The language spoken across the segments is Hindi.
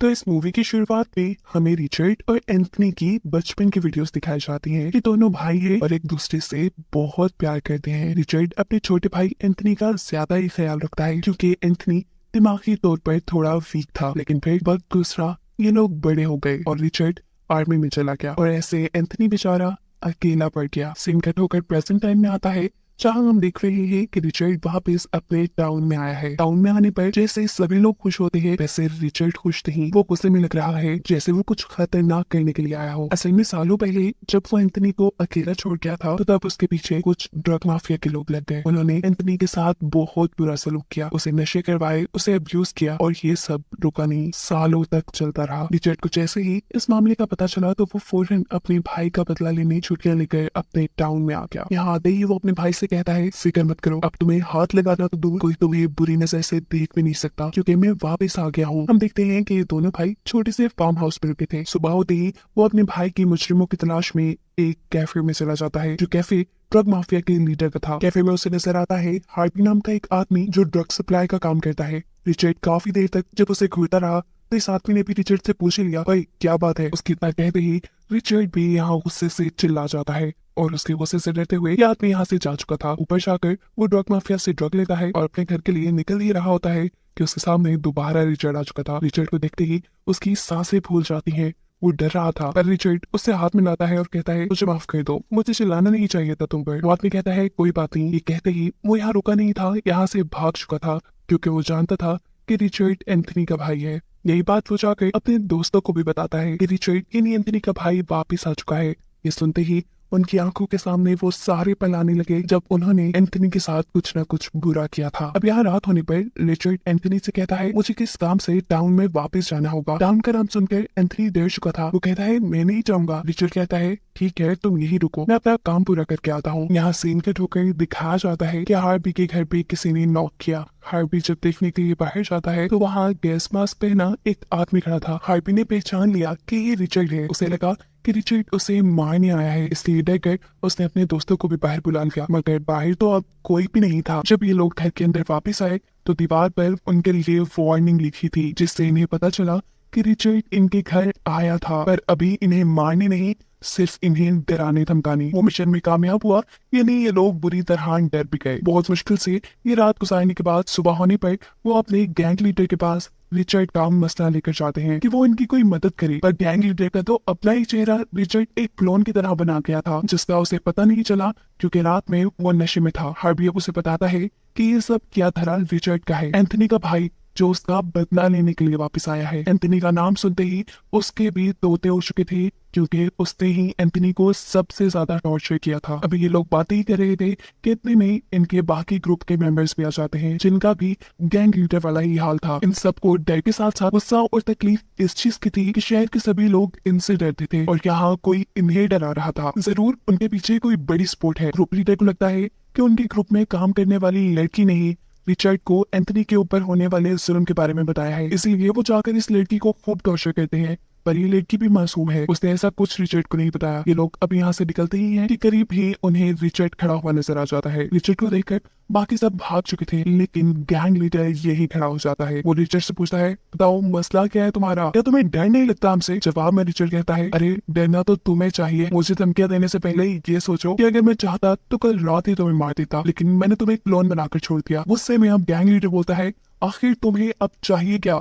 तो इस मूवी की शुरुआत में हमें रिचर्ड और एंथनी की बचपन की वीडियोस दिखाई जाती हैं। ये दोनों भाई हैं और एक दूसरे से बहुत प्यार करते हैं। रिचर्ड अपने छोटे भाई एंथनी का ज्यादा ही ख्याल रखता है क्योंकि एंथनी दिमागी तौर पर थोड़ा वीक था। लेकिन फिर वक्त दूसरा ये लोग बड़े हो गए और रिचर्ड आर्मी में चला गया और ऐसे एंथनी बेचारा अकेला पड़ गया। सीन कट होकर प्रेजेंट टाइम में आता है जहाँ हम देख रहे हैं कि रिचर्ड वापस अपने टाउन में आया है। टाउन में आने पर जैसे सभी लोग खुश होते हैं वैसे रिचर्ड खुश नहीं। वो गुस्से में लग रहा है जैसे वो कुछ खतरनाक करने के लिए आया हो। असल में सालों पहले जब वो एंथनी को अकेला छोड़ गया था तो तब उसके पीछे कुछ ड्रग माफिया के लोग लग गए। उन्होंने एंथनी के साथ बहुत बुरा सलूक किया, उसे नशे करवाए, उसे अब्यूज किया और ये सब रुका नहीं, सालों तक चलता रहा। रिचर्ड को जैसे ही इस मामले का पता चला तो वो फौरन अपने भाई का बदला लेने छुट्टियां लेकर अपने टाउन में आ गया। यहाँ आते ही वो अपने भाई से कहता है फिक्र मत करो, अब तुम्हें हाथ लगाना तो दूर कोई तुम्हें बुरी नजर से देख भी नहीं सकता क्योंकि मैं वापस आ गया हूँ। हम देखते हैं कि ये दोनों भाई छोटे से फार्म हाउस पर रुके थे। सुबह होते ही वो अपने भाई की मुजरिमों की तलाश में एक कैफे में चला जाता है जो कैफे ड्रग माफिया के लीडर का था। कैफे में उसे नजर आता है हार्वी नाम का एक आदमी जो ड्रग सप्लाई का काम करता है। रिचर्ड काफी देर तक जब उसे घूरता रहा तो इस आदमी ने भी रिचर्ड से पूछ लिया, भाई क्या बात है। उसकी इतना कहते ही रिचर्ड भी यहाँ गुस्से से चिल्ला जाता है और उसके गुस्से से डरते हुए ये आदमी यहाँ से जा चुका था। ऊपर जाकर वो ड्रग माफिया से ड्रग लेता है और अपने घर के लिए निकल ही रहा होता है कि उसके सामने दोबारा रिचर्ड आ चुका था। रिचर्ड को देखते ही उसकी सांसें फूल जाती हैं। वो डर रहा था पर रिचर्ड उससे हाथ मिलाता है और कहता है मुझे माफ कर दो, मुझे चिल्लाना नहीं चाहिए था तुम पर। वो आदमी कहता है कोई बात नहीं। ये कहते ही वो यहाँ रुका नहीं था, यहाँ से भाग चुका था क्योंकि वो जानता था कि रिचर्ड एंथनी का भाई है। यही बात वो जाकर अपने दोस्तों को भी बताता है कि रिचर्ड यानी एंथनी का भाई वापिस आ चुका है। ये सुनते ही उनकी आंखों के सामने वो सारे पल आने लगे जब उन्होंने एंथनी के साथ कुछ न कुछ बुरा किया था। अब यहाँ रात होने पर रिचर्ड एंथनी से कहता है मुझे किस काम से टाउन में वापस जाना होगा। टाउन का नाम सुनकर एंथनी डर चुका था। वो कहता है मैं नहीं जाऊंगा। रिचर्ड कहता है ठीक है तुम यही रुको, मैं अपना काम पूरा करके आता हूँ। यहाँ सीन कट होकर दिखाया जाता है कि हार्वी के घर पे किसी ने नॉक किया। हार्वी जब देखने के लिए बाहर जाता है तो वहाँ गैस मास्क पहना एक आदमी खड़ा था। हार्वी ने पहचान लिया कि ये रिचर्ड है। उसे लगा कि रिचर्ड उसे मारने आया है, इसलिए डर कर उसने अपने दोस्तों को भी बाहर बुला लिया। मगर बाहर तो अब कोई भी नहीं था। जब ये लोग घर के अंदर वापस आए तो दीवार पर उनके लिए वार्निंग लिखी थी जिससे इन्हें पता चला कि रिचर्ड इनके घर आया था पर अभी इन्हें मारने नहीं, सिर्फ इन्हें डराने धमकाने। वो मिशन में कामयाब हुआ यानी ये लोग बुरी तरह डर भी गए। बहुत मुश्किल से ये रात गुजारने के बाद सुबह होने पर वो अपने गैंग लीडर के पास रिचर्ड का मसला लेकर जाते हैं कि वो इनकी कोई मदद करे। पर गैंग लीडर का तो अपना ही चेहरा रिचर्ड एक क्लोन की तरह बना गया था जिसका उसे पता नहीं चला क्योंकि रात में वो नशे में था। हार्वी उसे बताता है कि ये सब क्या धरा रिचर्ड का है, एंथनी का भाई जो उसका बदला लेने के लिए वापस आया है। एंथनी का नाम सुनते ही उसके भी तोते हो चुके थे क्योंकि उसने ही एंथनी को सबसे ज्यादा टॉर्चर किया था। अभी ये लोग बातें ही कर रहे थे कि इतने में इनके बाकी ग्रुप के मेंबर्स भी आ जाते हैं जिनका भी गैंग लीडर वाला ही हाल था। इन सबको डर के साथ साथ गुस्सा और तकलीफ इस चीज की थी कि शहर के सभी लोग इनसे डरते थे और यहाँ कोई इन्हें डरा रहा था। जरूर उनके पीछे कोई बड़ी स्पोर्ट है। ग्रुप लीडर को लगता है कि उनके ग्रुप में काम करने वाली लड़की नहीं रिचर्ड को एंथनी के ऊपर होने वाले जुल्म के बारे में बताया है, इसीलिए वो जाकर इस लड़की को खूब टॉर्चर करते हैं। पर ये लड़की भी मासूम है, उसने ऐसा कुछ रिचर्ड को नहीं बताया। ये लोग अब यहाँ से निकलते ही हैं कि करीब ही उन्हें रिचर्ड खड़ा हुआ नजर आ जाता है। रिचर्ड को देखकर बाकी सब भाग चुके थे लेकिन गैंग लीडर यही खड़ा हो जाता है। वो रिचर्ड से पूछता है बताओ मसला क्या है तुम्हारा, क्या तुम्हें डर नहीं लगता हमसे। जवाब में रिचर्ड कहता है अरे डरना तो तुम्हें चाहिए, मुझे धमकियां देने से पहले ही ये सोचो कि अगर मैं चाहता तो कल रात ही तुम्हें मार देता, लेकिन मैंने तुम्हें क्लोन बनाकर छोड़ दिया। गुस्से में अब गैंग लीडर बोलता है आखिर तुम्हें अब चाहिए क्या।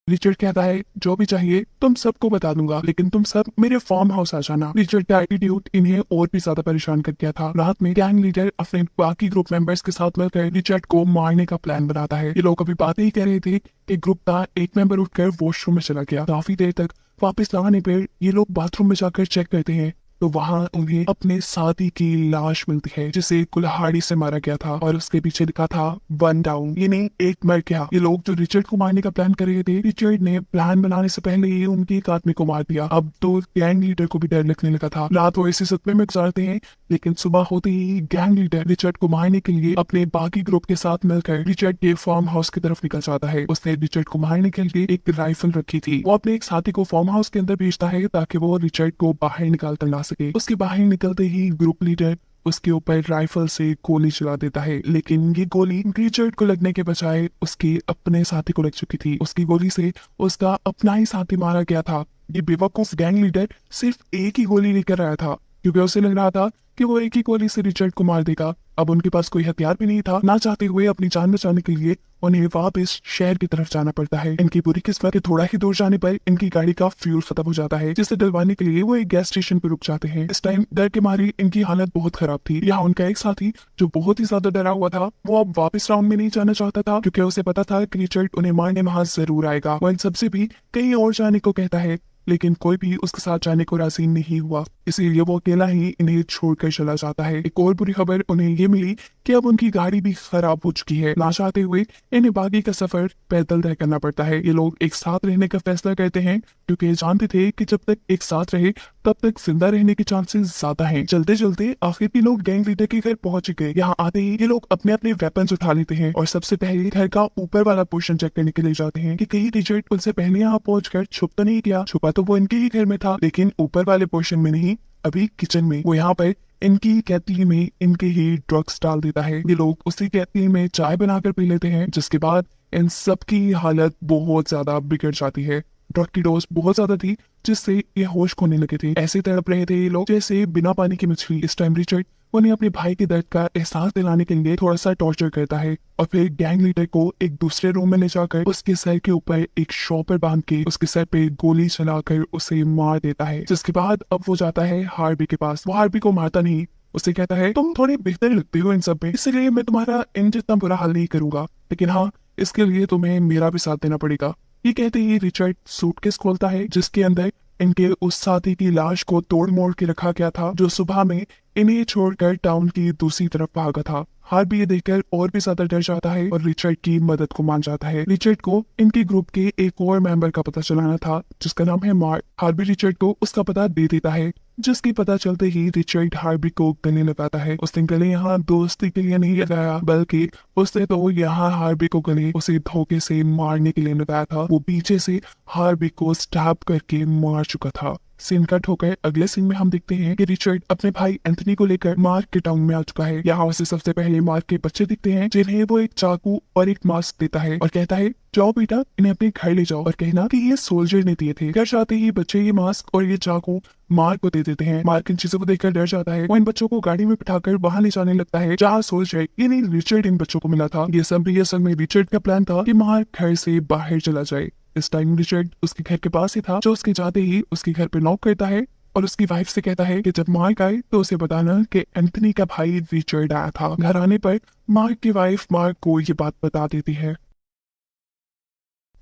रिचर्ड कहता है जो भी चाहिए तुम सबको बता दूंगा लेकिन तुम सब मेरे फार्म हाउस आ जाना। रिचर्ड का एटीट्यूड इन्हें और भी ज्यादा परेशान कर गया था। रात में गैंग लीडर अपने बाकी ग्रुप मेंबर्स के साथ मिलकर रिचर्ड को मारने का प्लान बनाता है। ये लोग अभी बातें ही कर रहे थे कि ग्रुप का एक मेंबर उठकर वॉशरूम में चला गया। काफी देर तक वापस लाने पर ये लोग बाथरूम में जाकर चेक करते हैं तो वहाँ उन्हें अपने साथी की लाश मिलती है जिसे कुल्हाड़ी से मारा गया था और उसके पीछे लिखा था 1 डाउन यानी एक मर गया। ये लोग जो रिचर्ड को मारने का प्लान कर रहे थे, रिचर्ड ने प्लान बनाने से पहले ही उनके एक आदमी को मार दिया। अब तो गैंग लीडर को भी डर लगने लगा था। रात वो इसी सदमे में गुजारते हैं लेकिन सुबह होते ही गैंग लीडर रिचर्ड को मारने के लिए अपने बाकी ग्रुप के साथ मिलकर रिचर्ड के फार्म हाउस की तरफ निकल जाता है। उसने रिचर्ड को मारने के लिए एक राइफल रखी थी। वो अपने एक साथी को फार्म हाउस के अंदर भेजता है ताकि वो रिचर्ड को बाहर निकाल कर ला सके। उसके बाहर निकलते ही ग्रुप लीडर उसके ऊपर राइफल से गोली चला देता है, लेकिन ये गोली रिचर्ड को लगने के बजाय उसके अपने साथी को लग चुकी थी। उसकी गोली से उसका अपना ही साथी मारा गया था। ये बेवकूफ गैंग लीडर सिर्फ एक ही गोली लेकर आया था, क्योंकि उसे लग रहा था कि वो एक ही गोली से रिचर्ड को मार देगा। अब उनके पास कोई हथियार भी नहीं था। ना चाहते हुए अपनी जान बचाने के लिए उन्हें वापस शहर की तरफ जाना पड़ता है। इनकी बुरी किस्मत के थोड़ा ही दूर जाने पर इनकी गाड़ी का फ्यूल खत्म हो जाता है, जिसे डलवाने के लिए वो एक गैस स्टेशन पर रुक जाते हैं। इस टाइम डर के मारे इनकी हालत बहुत खराब थी। यहाँ उनका एक साथी जो बहुत ही ज्यादा डरा हुआ था, वो अब वापस राउंड में नहीं जाना चाहता था, क्योंकि उसे पता था कि रिचर्ड उन्हें मारने वहां जरूर आएगा। वो इन सबसे भी कहीं और जाने को कहता है, लेकिन कोई भी उसके साथ जाने को राजी नहीं हुआ, इसीलिए वो अकेला ही इन्हें छोड़कर चला जाता है। एक और बुरी खबर उन्हें ये मिली कि अब उनकी गाड़ी भी खराब हो चुकी है। ना चाहते हुए इन्हें बाकी का सफर पैदल तय करना पड़ता है। ये लोग एक साथ रहने का फैसला करते हैं, क्योंकि ये जानते थे कि जब तक एक साथ रहे तब तक जिंदा रहने के चांसेस ज्यादा हैं। चलते चलते आखिर भी लोग गैंग लीडर के घर पहुंच गए। यहाँ आते ही ये लोग अपने अपने वेपन्स उठा लेते हैं और सबसे पहले घर का ऊपर वाला पोर्शन चेक करने के लिए जाते हैं कि कहीं रिचर्ड उनसे पहले यहाँ पहुंचकर छुप तो नहीं गया। छुपा तो वो इनके ही घर में था, लेकिन ऊपर वाले पोर्शन में नहीं, अभी किचन में। वो यहाँ पर इनकी केतली में इनके ही ड्रग्स डाल देता है। ये लोग उसी केतली में चाय बनाकर पी लेते हैं, जिसके बाद इन सबकी हालत बहुत ज्यादा बिगड़ जाती है। ड्रग की डोज बहुत ज्यादा थी, जिससे ये होश खोने लगे थे। ऐसे तड़प रहे थे ये लोग जैसे बिना पानी की मछली। इस टाइम रिचर्ड उन्हें अपने भाई के दर्द का एहसास दिलाने के लिए थोड़ा सा टॉर्चर करता है और फिर गैंग लीडर को एक दूसरे रूम में ले जाकर उसके सर के ऊपर एक शॉपर बांध के उसके सर पे गोली चलाकर उसे मार देता है। जिसके बाद अब वो जाता है हार्वी के पास। वो हार्वी को मारता नहीं, उसे कहता है तुम थोड़ी बेहतर लगती हो इन सब में, इसलिए मैं तुम्हारा इन जितना बुरा हाल नहीं करूंगा, लेकिन हाँ, इसके लिए तुम्हें मेरा भी साथ देना पड़ेगा। ये कहते ही रिचर्ड सूटकेस खोलता है, जिसके अंदर इनके उस साथी की लाश को तोड़ मोड़ के रखा गया था, जो सुबह में इन्हें छोड़कर टाउन की दूसरी तरफ भागा था। हार्वी ये देखकर और भी ज्यादा डर जाता है और रिचर्ड की मदद को मान जाता है। रिचर्ड को इनके ग्रुप के एक और मेंबर का पता चलाना था, जिसका नाम है मार्क। हार्वी रिचर्ड को उसका पता दे देता है, जिसकी पता चलते ही रिचर्ड हार्वी को गले लगाता है। उसने गले यहाँ दोस्ती के लिए नहीं लगाया, बल्कि उसने तो यहाँ हार्वी को गले उसे धोखे से मारने के लिए लगाया था। वो पीछे से हार्वी को स्टैब करके मार चुका था। सीन कट होकर अगले सीन में हम देखते हैं कि रिचर्ड अपने भाई एंथनी को लेकर मार्क के टाउन में आ चुका है। यहाँ उसे सबसे पहले मार्क के बच्चे दिखते हैं, जिन्हें वो एक चाकू और एक मास्क देता है और कहता है जाओ बेटा, इन्हें अपने घर ले जाओ और कहना कि ये सोल्जर ने दिए थे। घर जाते ही बच्चे ये मास्क और ये चाकू मार्क को दे देते हैं। मार्क इन चीजों को देखकर डर जाता है। वो इन बच्चों को गाड़ी में बिठाकर वहां ले जाने लगता है जहाँ सोल्जर यानी रिचर्ड इन बच्चों को मिला था। ये सब भी असल में रिचर्ड का प्लान था कि मार्क घर से बाहर चला जाए। इस टाइम रिचर्ड उसके घर के पास ही था, जो उसके जाते ही उसके घर पे नॉक करता है और उसकी वाइफ से कहता है कि जब मार्क आए तो उसे बताना कि एंथनी का भाई रिचर्ड आया था। घर आने पर मार्क की वाइफ मार्क को ये बात बता देती है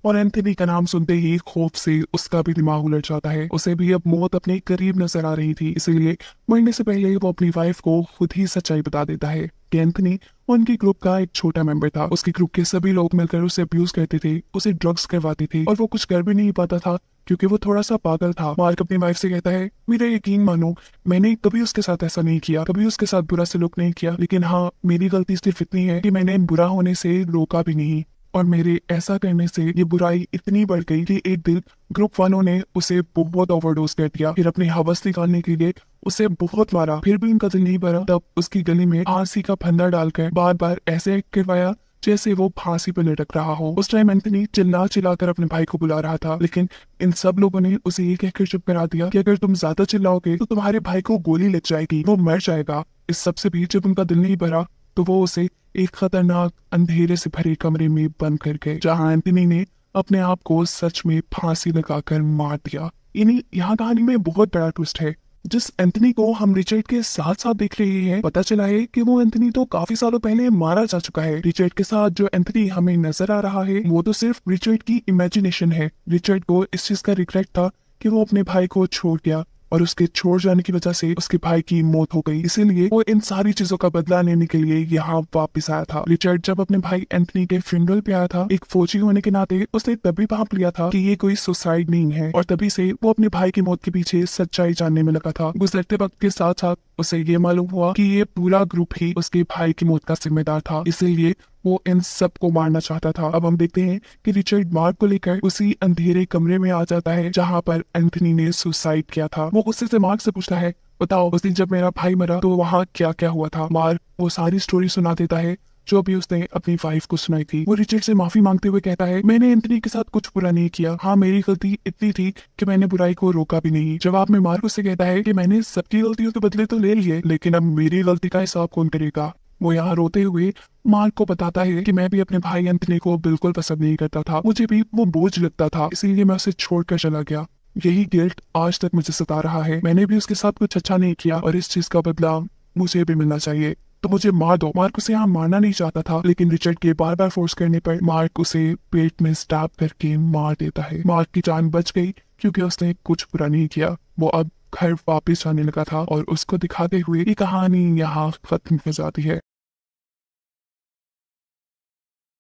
और एंथनी का नाम सुनते ही खौफ से उसका भी दिमाग उलट जाता है। उसे भी अब मौत अपने करीब नजर आ रही थी, इसीलिए मरने से पहले वो अपनी वाइफ को खुद ही सच्चाई बता देता है कि एंथनी उनके ग्रुप का एक छोटा मेंबर था। उसके ग्रुप के सभी लोग मिलकर उसे अब्यूज करते थे, उसे ड्रग्स करवाते थे और वो कुछ कर भी नहीं पाता था, क्योंकि वो थोड़ा सा पागल था। मार्क अपनी वाइफ से कहता है मेरा यकीन मानो, मैंने कभी उसके साथ ऐसा नहीं किया, कभी उसके साथ बुरा सलूक नहीं किया, लेकिन हाँ, मेरी गलती सिर्फ इतनी है कि मैंने बुरा होने से रोका भी नहीं और मेरे ऐसा करने से ये बुराई इतनी बढ़ गई कि एक दिन ग्रुप वालों ने उसे बहुत ओवरडोज कर दिया। फिर अपनी हवस निकालने के लिए उसे बहुत मारा, फिर भी उनका दिल नहीं भरा। तब उसकी गले में फांसी का फंदा डालकर बार बार ऐसे करवाया जैसे वो फांसी पर लटक रहा हो। उस टाइम एंथनी चिल्ला चिल्लाकर अपने भाई को बुला रहा था, लेकिन इन सब लोगों ने उसे ये कहकर चुप करा दिया कि अगर तुम ज्यादा चिल्लाओगे तो तुम्हारे भाई को गोली लग जाएगी, वो मर जाएगा। इस सबसे भी जब उनका दिल नहीं भरा तो वो उसे एक खतरनाक अंधेरे से भरे कमरे में बंद कर गए, जहाँ एंथनी ने अपने आप को सच में फांसी लगाकर मार दिया। यहाँ कहानी में बहुत बड़ा ट्विस्ट है। जिस एंथनी को हम रिचर्ड के साथ साथ देख रहे हैं, पता चला है कि वो एंथनी तो काफी सालों पहले मारा जा चुका है। रिचर्ड के साथ जो एंथनी हमें नजर आ रहा है वो तो सिर्फ रिचर्ड की इमेजिनेशन है। रिचर्ड को इस चीज का रिग्रेट था कि वो अपने भाई को छोड़ गया और उसके छोड़ जाने की वजह से उसके भाई की मौत हो गई, इसीलिए वो इन सारी चीजों का बदला लेने के लिए यहाँ वापस आया था। रिचर्ड जब अपने भाई एंथनी के फ्यूनरल पे आया था, एक फौजी होने के नाते उसने तभी भांप लिया था कि ये कोई सुसाइड नहीं है, और तभी से वो अपने भाई की मौत के पीछे सच्चाई जानने में लगा था। गुजरते वक्त के साथ साथ उसे ये मालूम हुआ कि ये पूरा ग्रुप ही उसके भाई की मौत का जिम्मेदार था, इसीलिए वो इन सबको मारना चाहता था। अब हम देखते हैं कि रिचर्ड मार्क को लेकर उसी अंधेरे कमरे में आ जाता है जहाँ पर एंथनी ने सुसाइड किया था। वो गुस्से से मार्क से पूछता है, बताओ उस दिन जब मेरा भाई मरा तो वहाँ क्या क्या हुआ था। मार्क वो सारी स्टोरी सुना देता है जो अभी उसने अपनी वाइफ को सुनाई थी। वो रिचर्ड से माफी मांगते हुए कहता है, मैंने एंथनी के साथ कुछ बुरा नहीं किया। हाँ, मेरी गलती इतनी थी कि मैंने बुराई को रोका भी नहीं। जवाब में मार्क उससे कहता है कि मैंने सबकी गलतियों के बदले तो ले लिए, लेकिन अब मेरी गलती का हिसाब कौन करेगा। वो यहाँ रोते हुए मार्क को बताता है कि मैं भी अपने भाई एंथनी को बिल्कुल पसंद नहीं करता था, मुझे भी वो बोझ लगता था, इसीलिए मैं उसे छोड़कर चला गया। यही गिल्ट आज तक मुझे सता रहा है। मैंने भी उसके साथ कुछ अच्छा नहीं किया और इस चीज का बदला मुझे भी मिलना चाहिए, तो मुझे मार दो। मार्क उसे यहाँ मारना नहीं चाहता था, लेकिन रिचर्ड के बार बार फोर्स करने पर मार्क उसे पेट में स्टैब करके मार देता है। मार्क की जान बच गई क्योंकि उसने कुछ बुरा नहीं किया। वो अब घर वापस जाने लगा था और उसको दिखाते हुए ये कहानी यहाँ खत्म हो जाती है।